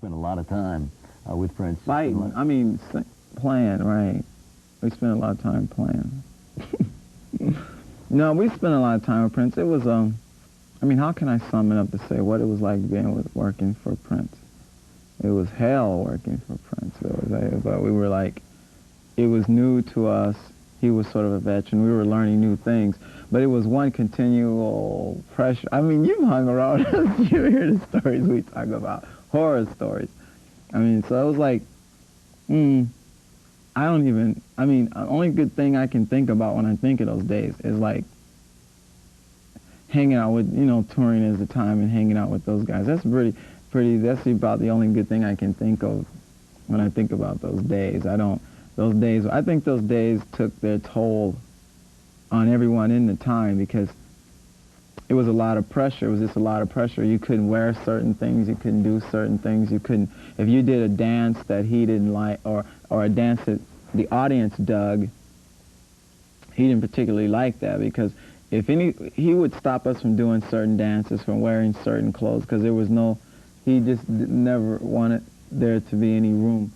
spent a lot of time with Prince. Fighting. I mean, playing, right. We spent a lot of time playing. No, we spent a lot of time with Prince. It was, I mean, how can I sum it up to say what it was like working for Prince? It was hell working for Prince. But we were like, it was new to us. He was sort of a veteran. We were learning new things. But it was one continual pressure. I mean, you've hung around us. You hear the stories we talk about, horror stories. I mean, so it was like, the only good thing I can think about when I think of those days is like hanging out with, touring as a time and hanging out with those guys. That's that's about the only good thing I can think of when I think about those days. I think those days took their toll on everyone in the time because it was a lot of pressure. It was just a lot of pressure. You couldn't wear certain things. You couldn't do certain things. You couldn't, if you did a dance that he didn't like or a dance that the audience dug, he didn't particularly like that because he would stop us from doing certain dances, from wearing certain clothes because he just never wanted there to be any room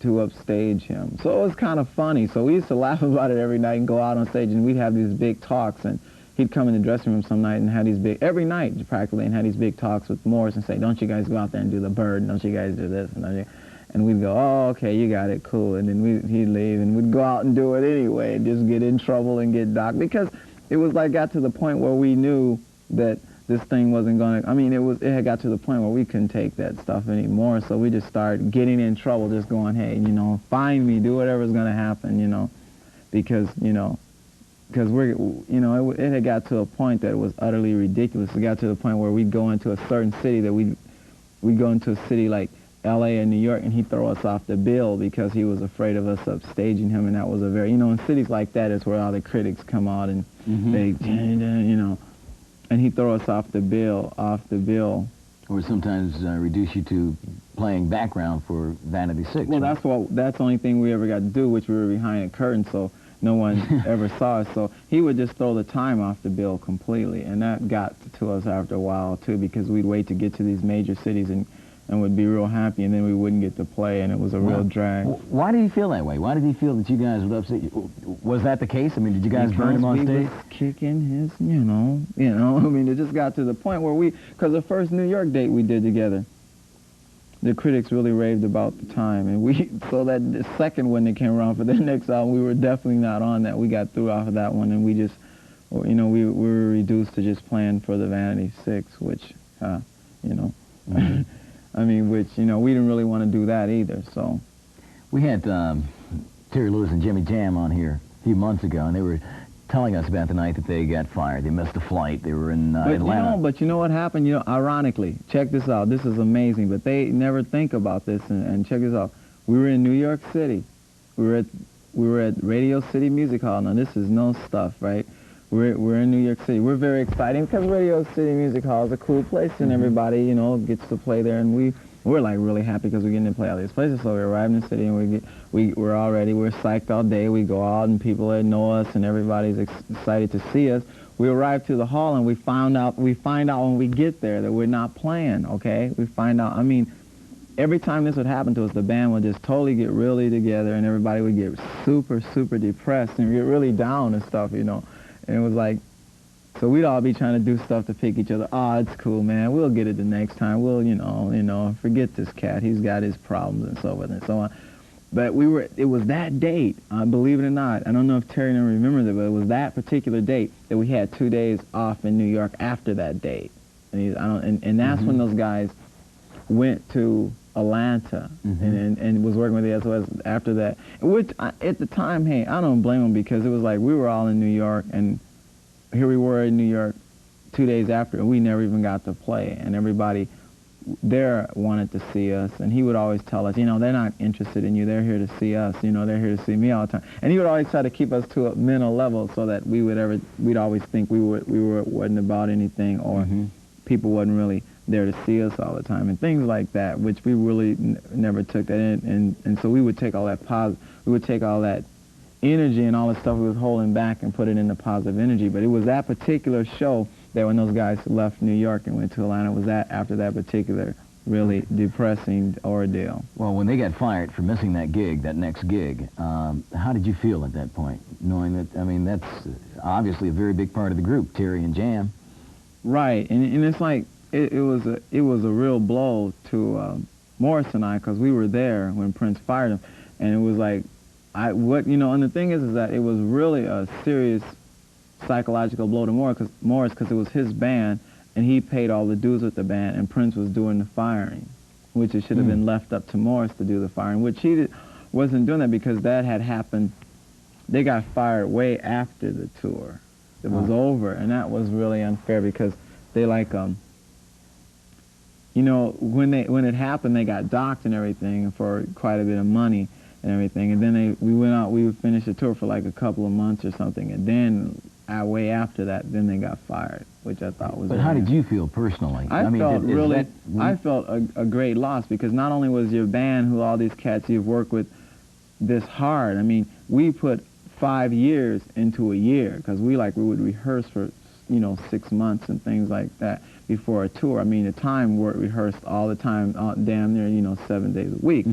to upstage him. So it was kind of funny. So we used to laugh about it every night and go out on stage and we'd have these big talks and he'd come in the dressing room some night and had these big, every night practically, and had these big talks with Morris and say, don't you guys go out there and do the bird, don't you guys do this, and we'd go, oh, okay, you got it, cool, and then he'd leave and we'd go out and do it anyway and just get in trouble and get docked because it was like got to the point where we knew that this thing wasn't going to, it had got to the point where we couldn't take that stuff anymore, so we just started getting in trouble, just going, hey, find me, do whatever's going to happen, because, because it had got to a point that it was utterly ridiculous. It got to the point where we'd go into a certain city that we'd go into a city like L.A. and New York, and he'd throw us off the bill because he was afraid of us upstaging him, and that was a very, in cities like that is where all the critics come out and they, and he'd throw us off the bill. Or sometimes reduce you to playing background for Vanity 6. Well, right? that's the only thing we ever got to do, which we were behind a curtain, so no one ever saw us. So he would just throw the time off the bill completely, and that got to us after a while, too, because we'd wait to get to these major cities and would be real happy, and then we wouldn't get to play, and it was a real drag. Why did he feel that way? Why did he feel that you guys would upset you? Was that the case? Did you guys burn him on stage? Because we was kicking his, it just got to the point where because the first New York date we did together, the critics really raved about the time, and so that the second one that came around for the next album, we were definitely not on that. We got through off of that one, and we just, we were reduced to just playing for the Vanity 6, which, which, we didn't really want to do that either, so. We had Terry Lewis and Jimmy Jam on here a few months ago, and they were telling us about the night that they got fired. They missed a flight. They were in Atlanta. But you know what happened? Ironically, check this out. This is amazing, but they never think about this, and check this out. We were in New York City. We were at Radio City Music Hall. Now, this is no stuff, right? We're in New York City. We're very excited because Radio City Music Hall is a cool place, and everybody, gets to play there, and we're like really happy because we're getting to play all these places. So we arrive in the city, and we're all ready. We're psyched all day. We go out, and people that know us, and everybody's excited to see us. We arrive to the hall, and we find out when we get there that we're not playing. Okay, we find out. Every time this would happen to us, the band would just totally get really together, and everybody would get super, super depressed and get really down and stuff, And it was like, so we'd all be trying to do stuff to pick each other. Oh, it's cool, man. We'll get it the next time. We'll, forget this cat. He's got his problems and so forth and so on. But it was that date, believe it or not. I don't know if Terry remembers it, but it was that particular date that we had 2 days off in New York after that date. And that's when those guys went to Atlanta and was working with the SOS after that. Which, at the time, hey, I don't blame them because it was like we were all in New York, and here we were in New York 2 days after, and we never even got to play. And everybody there wanted to see us, and he would always tell us, they're not interested in you. They're here to see us. They're here to see me all the time. And he would always try to keep us to a mental level so that we'd always think we wasn't about anything, or people wasn't really there to see us all the time, and things like that, which we really never took that in, and so we would take all that energy and all the stuff we was holding back and put it into positive energy. But it was that particular show that when those guys left New York and went to Atlanta, was that after that particular really depressing ordeal. Well, when they got fired for missing that gig, that next gig, how did you feel at that point, knowing that, I mean, that's obviously a very big part of the group, Terry and Jam? Right, and it's like, it was a real blow to Morris and I, because we were there when Prince fired him, and it was like, and the thing is that it was really a serious psychological blow to Morris, because it was his band, and he paid all the dues with the band, and Prince was doing the firing, which it should have been left up to Morris to do the firing, which he wasn't doing that, because that had happened. They got fired way after the tour. It was over, and that was really unfair, because they like, when it happened, they got docked and everything for quite a bit of money and everything, and then we went out, we would finish the tour for like a couple of months or something, and then way after that, then they got fired, which I thought was. But how did you feel personally? I felt a great loss, because not only was your band, who all these cats you've worked with, this hard. I mean, we put 5 years into a year, because we would rehearse for 6 months and things like that before a tour. I mean, the time we rehearsed all the time, damn near 7 days a week.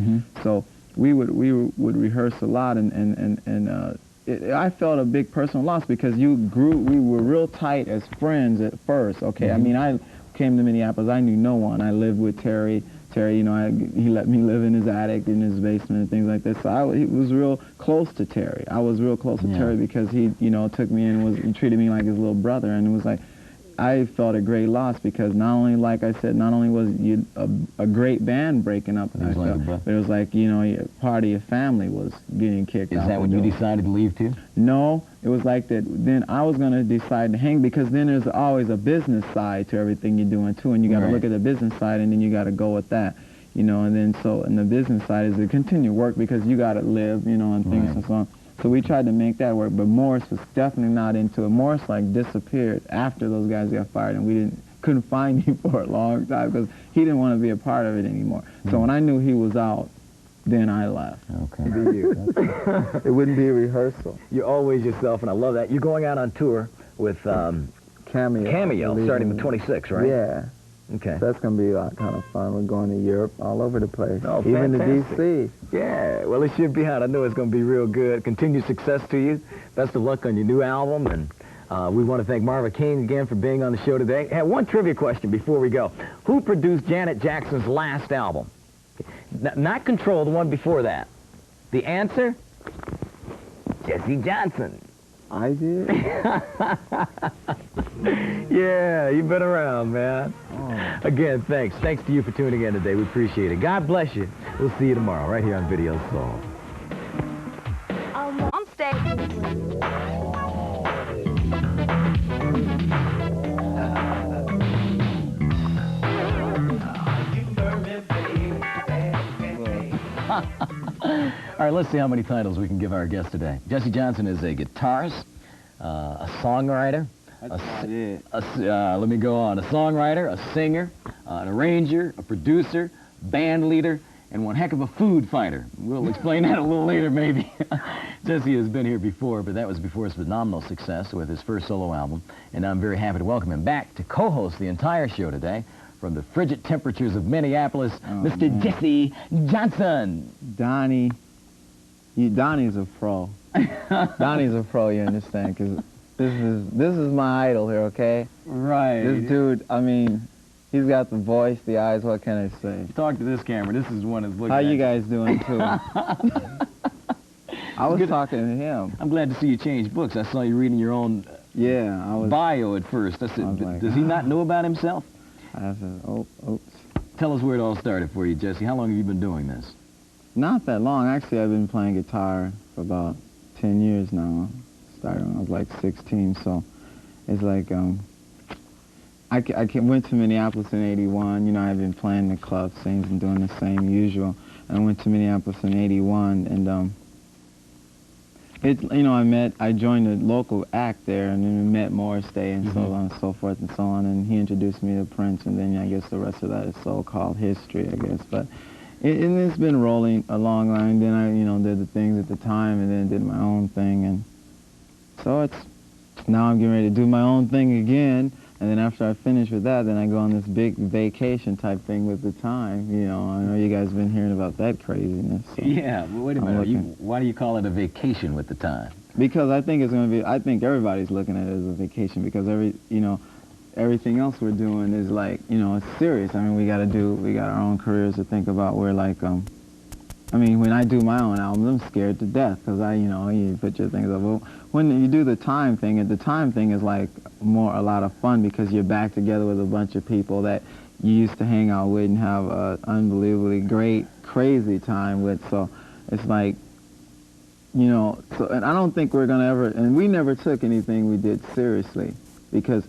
So we would rehearse a lot, and I felt a big personal loss, because we were real tight as friends at first, okay? I mean, I came to Minneapolis, I knew no one. I lived with Terry. Terry, he let me live in his attic, in his basement, and things like that. So he was real close to Terry. I was real close to Terry, because he, took me in, he treated me like his little brother, and it was like, I felt a great loss, because not only, like I said, not only was you a great band breaking up, but it was like, part of your family was getting kicked out. Is that when you decided to leave too? No, it was like that. Then I was going to decide to hang, because then there's always a business side to everything you're doing too, and you got to look at the business side, and then you got to go with that, and then and the business side is to continue work, because you got to live, and things and so on. So we tried to make that work, but Morris was definitely not into it. Morris disappeared after those guys got fired, and we couldn't find him for a long time, because he didn't want to be a part of it anymore. So when I knew he was out, then I left. Okay. It wouldn't be a rehearsal. You're always yourself, and I love that. You're going out on tour with Cameo starting the 26th, right? Yeah. Okay. That's going to be kind of fun. We're going to Europe, all over the place. Oh, even to fantastic. D.C. Yeah, well, it should be out. I know it's going to be real good. Continued success to you. Best of luck on your new album, and we want to thank Marva King again for being on the show today. Hey, one trivia question before we go. Who produced Janet Jackson's last album? Not Control, the one before that. The answer? Jesse Johnson. I did? Yeah, you've been around, man. Oh. Again, thanks. Thanks to you for tuning in today. We appreciate it. God bless you. We'll see you tomorrow right here on Video Soul. On stage. All right, let's see how many titles we can give our guest today. Jesse Johnson is a guitarist, a songwriter, let me go on, a songwriter, a singer, an arranger, a producer, band leader, and one heck of a food fighter. We'll explain that a little later, maybe. Jesse has been here before, but that was before his phenomenal success with his first solo album, and I'm very happy to welcome him back to co-host the entire show today. From the frigid temperatures of Minneapolis, Mr. Jesse Johnson. Donnie, Donnie's a pro. Donnie's a pro, you understand? Because this is my idol here, okay? Right. This dude, I mean, he's got the voice, the eyes. What can I say? Talk to this camera. This is one that's looking. How you guys doing too? I was talking to him. I'm glad to see you change books. I saw you reading your own bio at first. I said, like, does he not know about himself? I said, oops. Tell us where it all started for you, Jesse. How long have you been doing this? Not that long. Actually, I've been playing guitar for about 10 years now. Started when I was like 16, so it's like, I went to Minneapolis in 81. I've been playing the club scenes and doing the same usual. And I went to Minneapolis in 81, and I joined a local act there, and then we met Morris Day and so on and so forth and so on, and he introduced me to Prince, and then I guess the rest of that is so-called history, I guess. But it's been rolling a long line. Then I, did the things at the time, and then did my own thing, and so now I'm getting ready to do my own thing again, And then after I finish with that, then I go on this big vacation type thing with the time. You know, I know you guys have been hearing about that craziness. So Yeah, but wait a minute. Why do you call it a vacation with the time? Because I think it's going to be, I think everybody's looking at it as a vacation because everything else we're doing is like, it's serious. I mean, we got our own careers to think about. We're like, I mean, when I do my own albums, I'm scared to death because you put your things up. Well, when you do the time thing, and the time thing is like a lot of fun because you're back together with a bunch of people that you used to hang out with and have an unbelievably great, crazy time with. So it's like, so, and I don't think we're going to ever, and we never took anything we did seriously because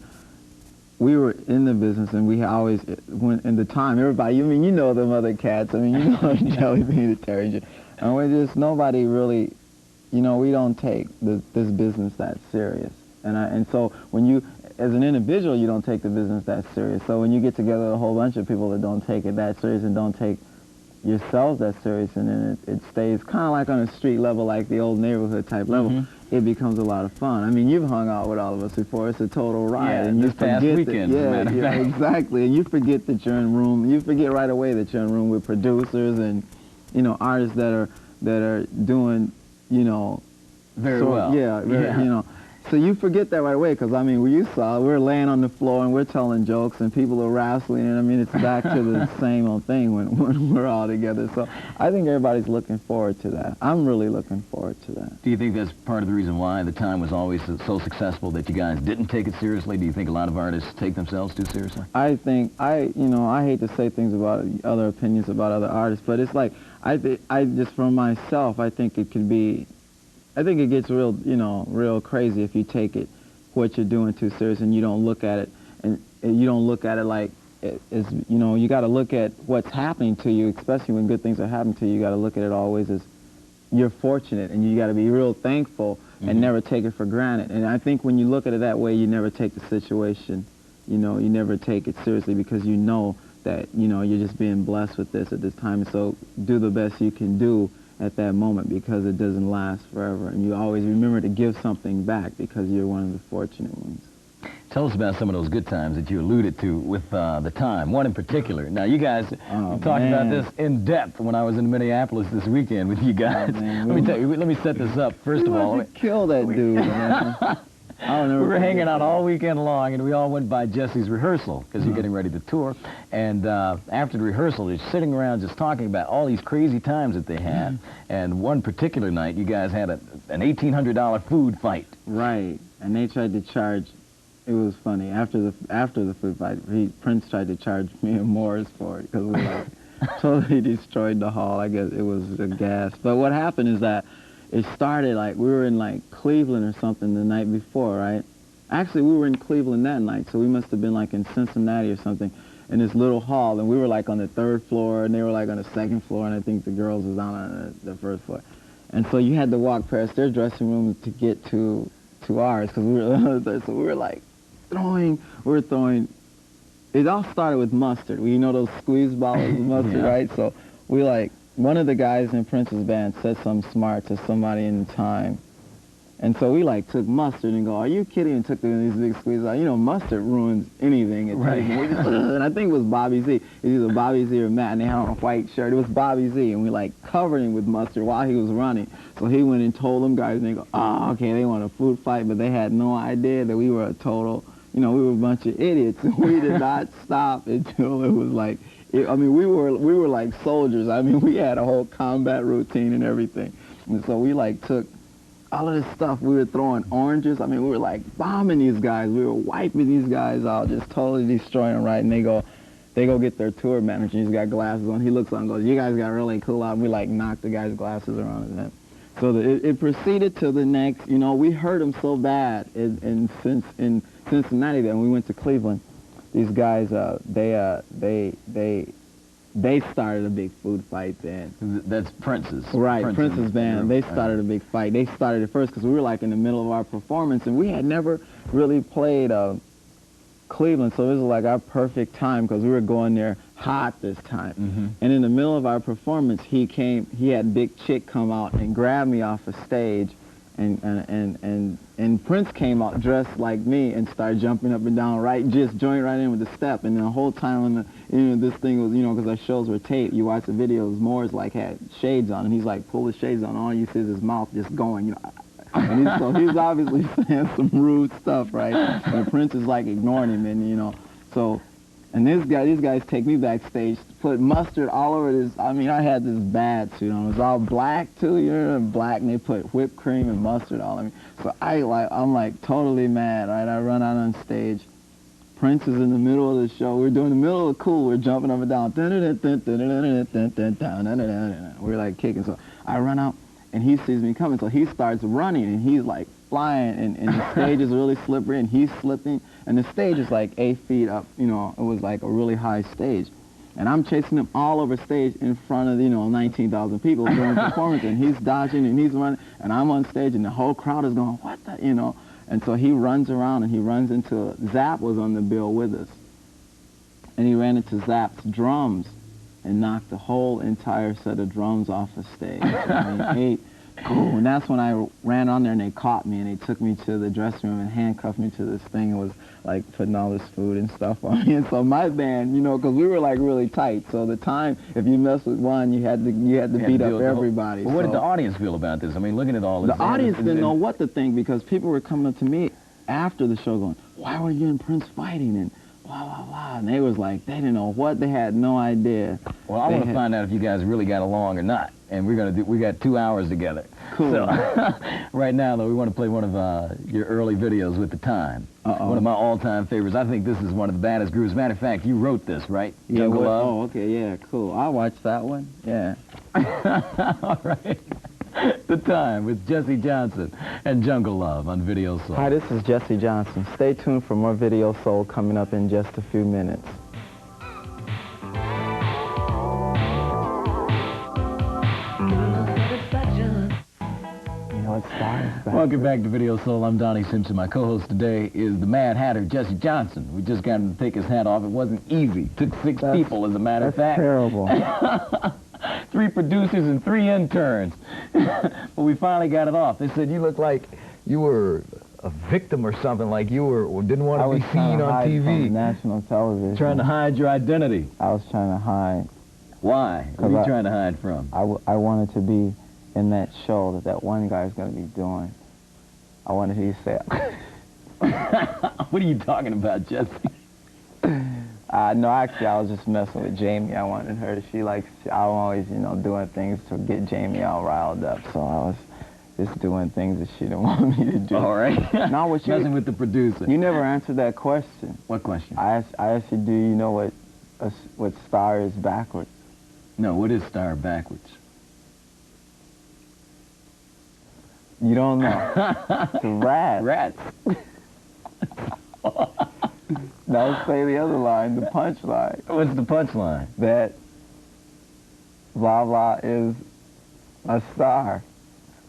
we were in the business and we always, when in the time, everybody, them other cats, Jelly Bean and Terry, and we're just, nobody really, we don't take this business that serious. And so when you, as an individual, you don't take the business that serious. So when you get together a whole bunch of people that don't take it that serious and don't take yourselves that serious, and then it stays kind of like on a street level, like the old neighborhood type level, it becomes a lot of fun. I mean, you've hung out with all of us before. It's a total ride. Yeah, and this past weekend, exactly. And you forget that you're in room. You forget right away that you're in room with producers and, artists that are doing, very well. Yeah, So you forget that right away because, I mean, you saw, we're laying on the floor and we're telling jokes and people are wrestling, and I mean, it's back to the same old thing when we're all together. So I think everybody's looking forward to that. I'm really looking forward to that. Do you think that's part of the reason why the time was always so successful, that you guys didn't take it seriously? Do you think a lot of artists take themselves too seriously? I think, I hate to say things about other opinions about other artists, but it's like, I just from myself, I think it could be, I think it gets real crazy if you take it, what you're doing too serious, and you don't look at it, and you don't look at it like, you got to look at what's happening to you, especially when good things are happening to you. You got to look at it always as you're fortunate, and you got to be real thankful and never take it for granted. And I think when you look at it that way, you never take the situation, you never take it seriously because you know that, you're just being blessed with this at this time. And so do the best you can do at that moment because it doesn't last forever. And you always remember to give something back because you're one of the fortunate ones. Tell us about some of those good times that you alluded to with the time, one in particular. Now, you guys talked about this in depth when I was in Minneapolis this weekend with you guys. Let me set this up. First of all, kill that dude, man. We were hanging out all weekend long, and we all went by Jesse's rehearsal because you're getting ready to tour. And after the rehearsal, they're sitting around just talking about all these crazy times that they had. And one particular night, you guys had an $1,800 food fight. Right, and they tried to charge. It was funny. After the food fight, Prince tried to charge me and Morris for it because we totally destroyed the hall. I guess it was a gas. But what happened is that it started like we were in Cleveland or something the night before, right? Actually, we were in Cleveland that night, so we must have been in Cincinnati or something in this little hall, and we were on the 3rd floor, and they were on the 2nd floor, and I think the girls was down on the 1st floor. And so you had to walk past their dressing rooms to get to ours because we were so we were throwing. It all started with mustard. Those squeeze bottles of mustard, right? So we one of the guys in Prince's band said something smart to somebody in time. And so we took mustard and go, are you kidding? And took these big squeezes out. Mustard ruins anything. Right. And I think it was Bobby Z. It was either Bobby Z or Matt, and they had on a white shirt. It was Bobby Z, and we covered him with mustard while he was running. So he went and told them guys, and they go, oh, okay, they want a food fight, but they had no idea that we were a total, we were a bunch of idiots. And we did not stop until it was we were like soldiers. I mean, we had a whole combat routine and everything. And so we took all of this stuff. We were throwing oranges. I mean, we were bombing these guys. We were wiping these guys out, just totally destroying them, right? And they go get their tour manager. He's got glasses on. He looks on and goes, you guys got really cool out. And we knocked the guy's glasses around his head. So it proceeded to the next, we hurt him so bad in Cincinnati that when we went to Cleveland, these guys, they started a big food fight then. That's Prince's. Right, Prince's band. They started a big fight. They started it first because we were in the middle of our performance, and we had never really played Cleveland, so it was our perfect time because we were going there hot this time. And in the middle of our performance, he had Big Chick come out and grab me off a stage And Prince came out dressed like me and started jumping up and down, just joined right in with the step. And the whole time, this thing was, because our shows were taped, you watch the videos, Moore's like had shades on, and he's like, pull the shades on, all you see is his mouth just going, And so he's obviously saying some rude stuff, right? And Prince is like ignoring him, and so. And these guys take me backstage, put mustard all over this. I mean, I had this bad suit on. It was all black too, black, and they put whipped cream and mustard all over me. So I'm like totally mad, right? I run out on stage. Prince is in the middle of the show. We're doing the middle of the cool. We're jumping up and down. We're like kicking. So I run out, and he sees me coming. So he starts running, and he's like flying, and the stage is really slippery, and he's slipping. And the stage is like 8 feet up, it was like a really high stage. And I'm chasing him all over stage in front of, 19,000 people doing performance, and he's dodging and he's running, and I'm on stage and the whole crowd is going, what the, And so he runs around and he runs into, Zapp was on the bill with us. And he ran into Zapp's drums and knocked the whole entire set of drums off the stage. I mean, cool. And that's when I ran on there and they caught me and they took me to the dressing room and handcuffed me to this thing and was like putting all this food and stuff on me. And so my band, because we were like really tight. So the time, if you mess with one, you had to beat up everybody. Well, what did the audience feel about this? I mean, looking at all this. The audience didn't know what to think because people were coming up to me after the show going, why were you and Prince fighting? And blah, blah, blah. And they was like, they didn't know what, they had no idea. Well, I want to find out if you guys really got along or not. And we got 2 hours together. Cool. So, right now, though, we want to play one of your early videos with the time. One of my all-time favorites. I think this is one of the baddest grooves. Matter of fact, you wrote this, right? Yeah. Oh, okay, yeah, cool. I watched that one. Yeah. All right. The Time with Jesse Johnson and Jungle Love on Video Soul. Hi, this is Jesse Johnson. Stay tuned for more Video Soul coming up in just a few minutes. Welcome back to Video Soul. I'm Donnie Simpson. My co-host today is the Mad Hatter, Jesse Johnson. We just got him to take his hat off. It wasn't easy. Took 6 people, as a matter of fact. That's terrible. 3 producers and 3 interns. But we finally got it off. They said you looked like you were a victim or something, like you didn't want to be seen on TV. From national television. Trying to hide your identity. I was trying to hide. Why? What are you trying to hide from? I wanted to be in that show that one guy's going to be doing. I wanted to say... What are you talking about, Jesse? No, actually, I was just messing with Jamie. I wanted her to, I'm always, doing things to get Jamie all riled up. So I was just doing things that she didn't want me to do. All right. Now, messing with the producer. You never answered that question. What question? I asked you, do you know what star is backwards? No, what is star backwards? You don't know. It's a rat. Rats. Now say the other line, the punchline. What's the punchline? That blah blah is a star.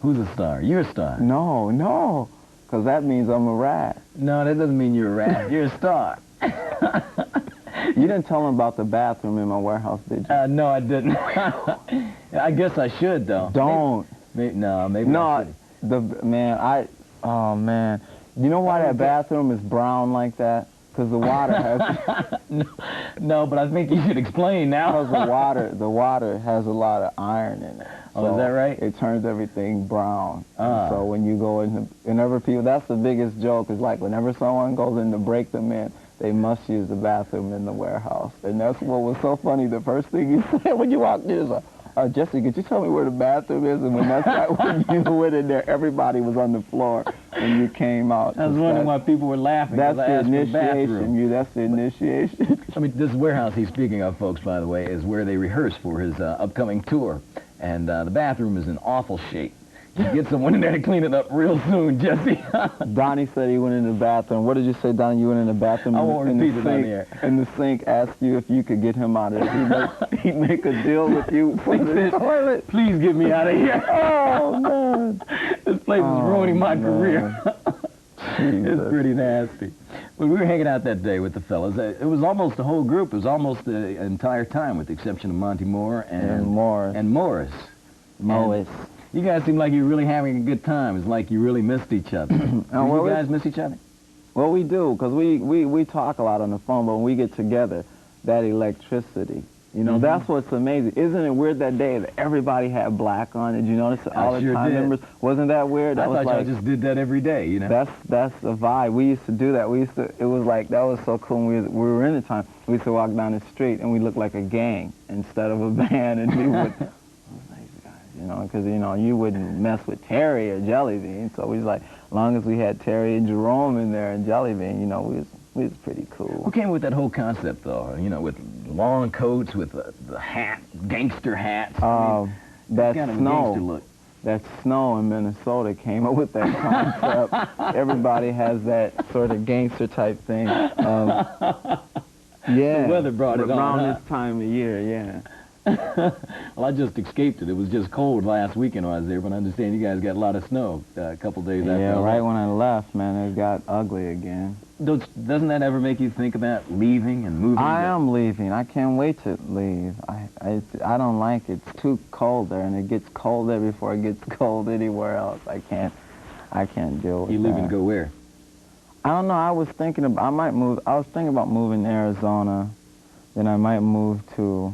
Who's a star? You're a star. No, because that means I'm a rat. No, that doesn't mean you're a rat. You're a star. You didn't tell them about the bathroom in my warehouse, did you? No, I didn't. I guess I should, though. Don't. Maybe no, I should. Oh, man. You know why that bathroom is brown like that? Because the water has... No, but I think you should explain now. Because the water has a lot of iron in it. So oh, is that right? It turns everything brown. So when you go in, whenever people... That's the biggest joke, is like whenever someone goes in to break them in, they must use the bathroom in the warehouse. And that's what was so funny. The first thing you said when you walked in is like, Jesse, could you tell me where the bathroom is? And when you went in there, everybody was on the floor when you came out. I was wondering why people were laughing. That's the initiation. That's the initiation. I mean, this warehouse he's speaking of, folks, by the way, is where they rehearse for his upcoming tour. And the bathroom is in awful shape. You get someone in there to clean it up real soon, Jesse. Donnie said he went in the bathroom. What did you say, Donnie? You went in the bathroom? I won't repeat it on the air. And the sink asked you if you could get him out of there. He'd make a deal with you for the toilet. Please get me out of here. Oh, man. This place is ruining my career. It's pretty nasty. When we were hanging out that day with the fellas, it was almost the whole group. It was almost the entire time, with the exception of Monty Moore and Morris. You guys seem like you're really having a good time. It's like you really missed each other. Do you guys miss each other? Well, we do, because we talk a lot on the phone, but when we get together, that electricity, you know, that's what's amazing. Isn't it weird that day that everybody had black on? Did you notice all the time members? Wasn't that weird? I thought y'all just did that every day, you know? That's a vibe. We used to do that. It was like, that was so cool. When we were in the time, we used to walk down the street and we looked like a gang instead of a band, and we would, you know, because, you know, you wouldn't mess with Terry or Jellybean, so we was like, as long as we had Terry and Jerome in there and Jellybean, you know, we was pretty cool. Who came with that whole concept, though? You know, with long coats, with the hat, gangster hats. That kind of a gangster look. That Snow in Minnesota came up with that concept. Everybody has that sort of gangster type thing. Yeah. The weather brought it on. Around this time of year, yeah. Well, I just escaped it. It was just cold last weekend when I was there, but I understand you guys got a lot of snow a couple days after. Yeah, right when I left, man, it got ugly again. Doesn't that ever make you think about leaving and moving? I am leaving. I can't wait to leave. I don't like it. It's too cold there, and it gets cold there before it gets cold anywhere else. I can't deal with that. You leaving to go where? I don't know. I was thinking about moving to Arizona. Then I might move to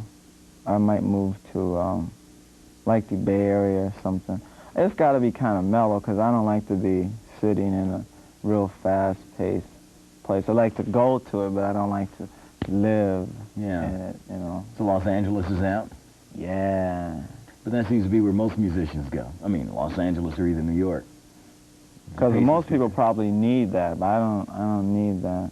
like the Bay Area or something. It's got to be kind of mellow, because I don't like to be sitting in a real fast-paced place. I like to go to it, but I don't like to live in it, you know. So Los Angeles is out? Yeah. But that seems to be where most musicians go. I mean, Los Angeles or either New York. Because most people probably need that, but I don't need that.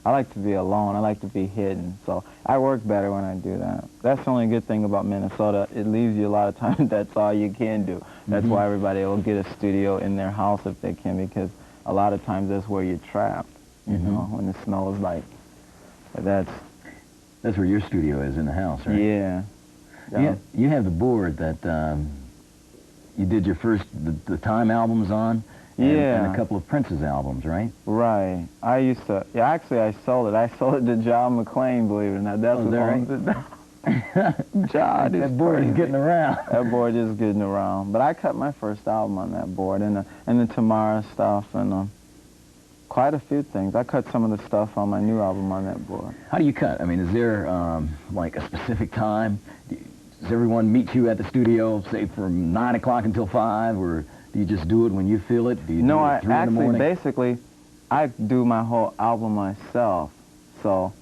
I like to be alone. I like to be hidden. So I work better when I do that. That's the only good thing about Minnesota. It leaves you a lot of time. That's all you can do. That's why everybody will get a studio in their house if they can, because a lot of times that's where you're trapped, you know, when the snow is like, that's where your studio is, in the house, right? Yeah. Yeah. You have the board that you did your first, the Time albums on. And a couple of Prince's albums, right? Right. I used to, actually I sold it. I sold it to John McClane, believe it or not. That's John, that board is getting around. That board is getting around. But I cut my first album on that board, and the Tamara stuff, and quite a few things. I cut some of the stuff on my new album on that board. How do you cut? I mean, is there like a specific time? Does everyone meet you at the studio, say from 9 o'clock until 5, or do you just do it when you feel it? Do you do it at 3 in the morning? Basically, I do my whole album myself. So,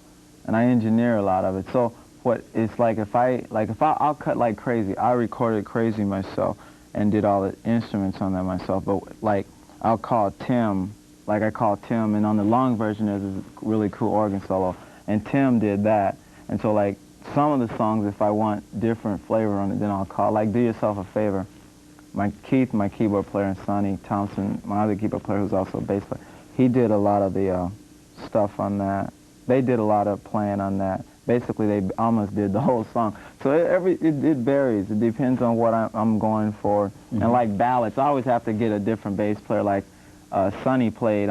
and I engineer a lot of it. So, what it's like I'll cut like crazy. I recorded crazy myself and did all the instruments on that myself. But like, I'll call Tim. Like I call Tim, and on the long version there's this really cool organ solo, and Tim did that. And so like some of the songs, if I want different flavor on it, then I'll call. Like, Do Yourself a Favor. Keith, my keyboard player, and Sonny Thompson, my other keyboard player, who's also a bass player, he did a lot of the stuff on that. They did a lot of playing on that. Basically, they almost did the whole song. So it varies. It depends on what I'm going for. And like ballads, I always have to get a different bass player. Like Sonny played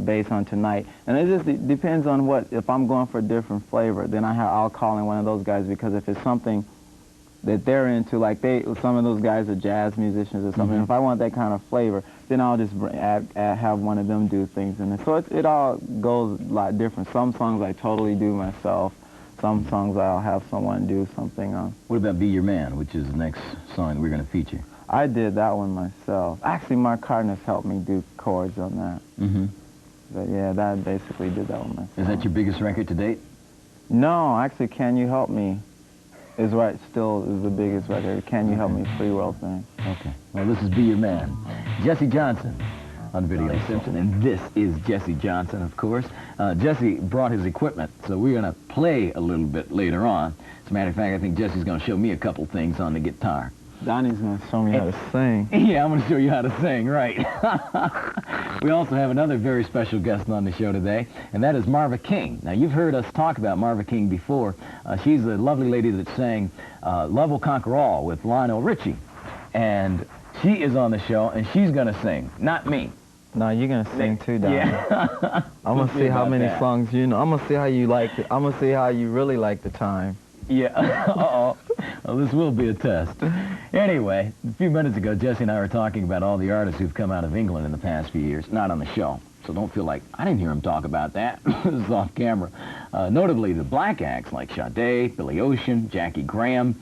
bass on Tonight. And it just depends on if I'm going for a different flavor, then I'll call in one of those guys, because if it's something that they're into, like some of those guys are jazz musicians or something. If I want that kind of flavor, then I'll just have one of them do things in it. So it all goes a lot different. Some songs I totally do myself. Some songs I'll have someone do something on. What about Be Your Man, which is the next song that we're going to feature? I did that one myself. Actually, Mark Carden's helped me do chords on that. But yeah, that basically did that one myself. Is that your biggest record to date? No, actually, Can You Help Me still is the biggest record. Can You Help Me, Free World thing. Okay. Well, this is Be Your Man. Jesse Johnson on Video Simpson, and this is Jesse Johnson, of course. Jesse brought his equipment, so we're going to play a little bit later on. As a matter of fact, I think Jesse's going to show me a couple things on the guitar. Donnie's going to show me how to sing. Yeah, I'm going to show you how to sing, right. We also have another very special guest on the show today, and that is Marva King. Now, you've heard us talk about Marva King before. She's the lovely lady that sang Love Will Conquer All with Lionel Richie. And she is on the show, and she's going to sing, not me. No, you're going to sing too, Donnie. Yeah. I'm going to see how many songs you know. I'm going to see how you like it. I'm going to see how you really like the time. Yeah. Uh-oh. Well, this will be a test. Anyway, a few minutes ago, Jesse and I were talking about all the artists who've come out of England in the past few years, not on the show. So don't feel like I didn't hear him talk about that. This is off camera. Notably, the black acts like Sade, Billy Ocean, Jackie Graham,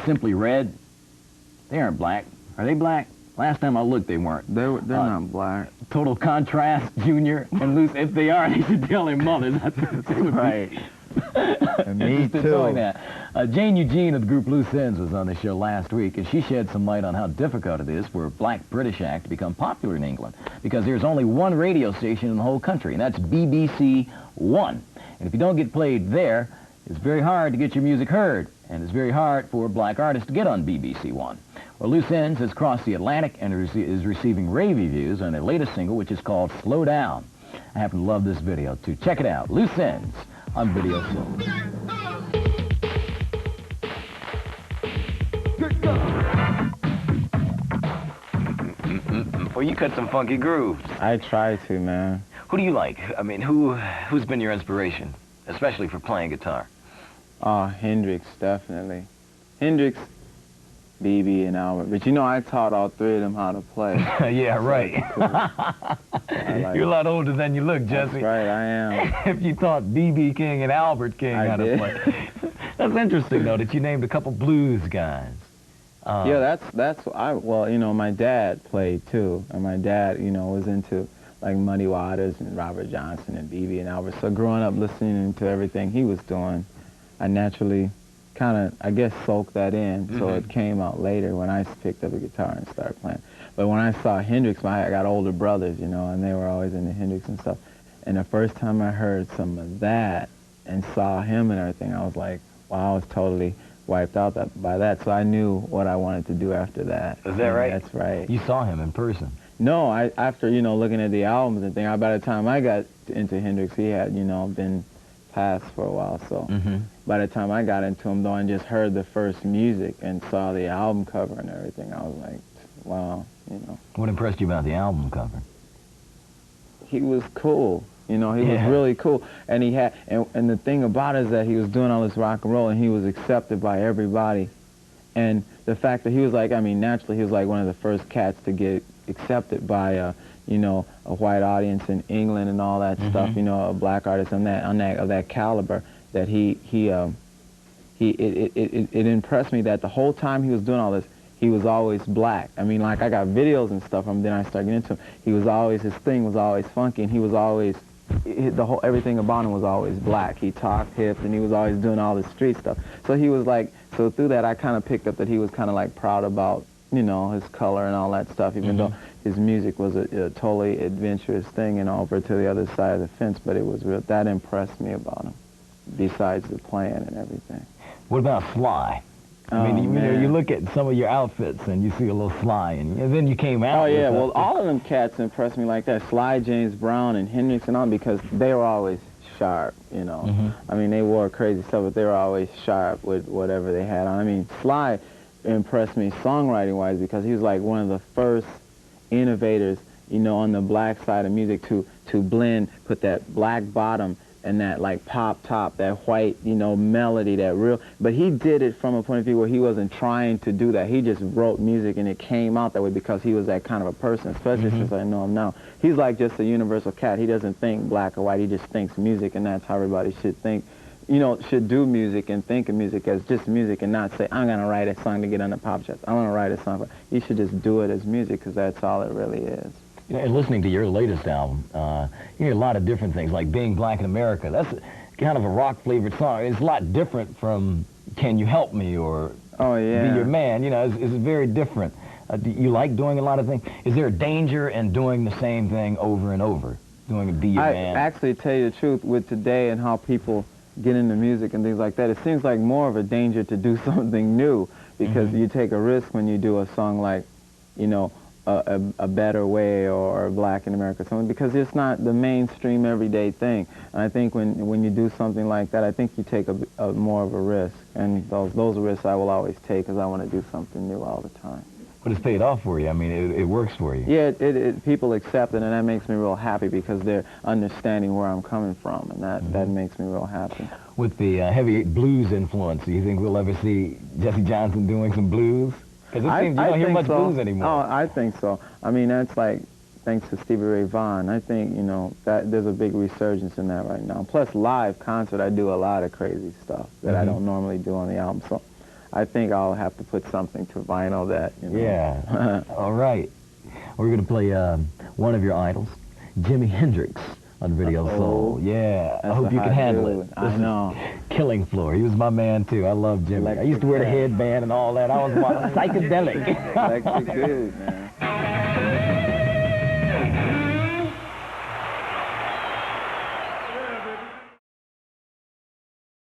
Simply Red. They aren't black. Are they black? Last time I looked, they weren't. They're not black. Total Contrast, Junior, and Luce. If they are, they should tell their mothers. That's right. Me too. That. Jane Eugene of the group Loose Ends was on the show last week, and she shed some light on how difficult it is for a black British act to become popular in England, because there's only one radio station in the whole country, and that's BBC One. And if you don't get played there, it's very hard to get your music heard, and it's very hard for black artists to get on BBC One. Well, Loose Ends has crossed the Atlantic and is receiving rave reviews on their latest single, which is called Slow Down. I happen to love this video, too. Check it out. Loose Ends on Video Soul. Well, you cut some funky grooves. I try to, man. Who do you like? I mean, who's been your inspiration, especially for playing guitar? Hendrix, definitely. Hendrix, BB, and Albert. But you know, I taught all three of them how to play. Yeah, right. You're a lot older than you look, Jesse. That's right, I am. If you taught BB King and Albert King how to play. That's interesting, though, that you named a couple blues guys. Yeah, well, you know, my dad played, too. And my dad, you know, was into, like, Muddy Waters and Robert Johnson and BB and Albert. So growing up listening to everything he was doing, I naturally kind of, I guess, soaked that in. So it came out later when I picked up a guitar and started playing. But when I saw Hendrix, I got older brothers, you know, and they were always into Hendrix and stuff. And the first time I heard some of that and saw him and everything, I was like, wow, I was totally wiped out by that. So I knew what I wanted to do after that. Is that right? That's right. You saw him in person? No, after, you know, looking at the albums and things, by the time I got into Hendrix, he had, you know, been passed for a while. So by the time I got into him, though, and just heard the first music and saw the album cover and everything, I was like, wow, you know. What impressed you about the album cover? He was cool. You know, he was really cool. And he had, and the thing about it is that he was doing all this rock and roll and he was accepted by everybody. And the fact that he was like, I mean, naturally he was like one of the first cats to get accepted by, you know, a white audience in England and all that stuff, you know, a black artist of that caliber, that it impressed me that the whole time he was doing all this, he was always black. I mean, like, I got videos and stuff from him, then I started getting into him. He was always, his thing was always funky, and he was always, everything about him was always black. He talked hip, and he was always doing all this street stuff. So he was like, so through that, I kind of picked up that he was kind of like proud about, you know, his color and all that stuff, even though his music was a totally adventurous thing and over to the other side of the fence, but it was real, that impressed me about him, besides the playing and everything. What about Sly? I mean, you look at some of your outfits and you see a little Sly, and then you came out. Oh, yeah, well, all of them cats impressed me like that. Sly, James Brown, and Hendrix and all, because they were always sharp, you know. I mean, they wore crazy stuff, but they were always sharp with whatever they had on. I mean, Sly impressed me songwriting-wise because he was like one of the first innovators, you know, on the black side of music to blend, put that black bottom and that like pop top, that white, you know, melody, that real, but he did it from a point of view where he wasn't trying to do that. He just wrote music and it came out that way because he was that kind of a person, especially since I know him now. He's like just a universal cat. He doesn't think black or white, he just thinks music, and that's how everybody should think, you know, should do music and think of music as just music and not say, I'm going to write a song to get on the pop charts. I'm going to write a song. You should just do it as music because that's all it really is. You know, and listening to your latest album, you hear a lot of different things, like Being Black in America. That's kind of a rock-flavored song. It's a lot different from Can You Help Me or Be Your Man. You know, it's very different. Do you like doing a lot of things? Is there a danger in doing the same thing over and over, doing a Be Your Man? I actually tell you the truth, with today and how people get into music and things like that, it seems like more of a danger to do something new because you take a risk when you do a song like, you know, a Better Way or Black in America, something, because it's not the mainstream everyday thing. And I think when you do something like that, I think you take a more of a risk, and those risks I will always take because I want to do something new all the time. But it's paid off for you. I mean, it works for you. Yeah, people accept it, and that makes me real happy because they're understanding where I'm coming from, and that makes me real happy. With the heavy blues influence, do you think we'll ever see Jesse Johnson doing some blues? Because it seems you don't hear much blues anymore. Oh, I think so. I mean, that's like, thanks to Stevie Ray Vaughan. I think, you know, that there's a big resurgence in that right now. Plus, live concert, I do a lot of crazy stuff that I don't normally do on the album. So I think I'll have to put something to vinyl that, you know. Yeah. All right. We're going to play one of your idols, Jimi Hendrix, on Video Soul. Yeah. I hope you can handle it. I know. Killing Floor. He was my man, too. I love Jimmy. I used to wear the headband and all that. I was psychedelic. Electric dude, man.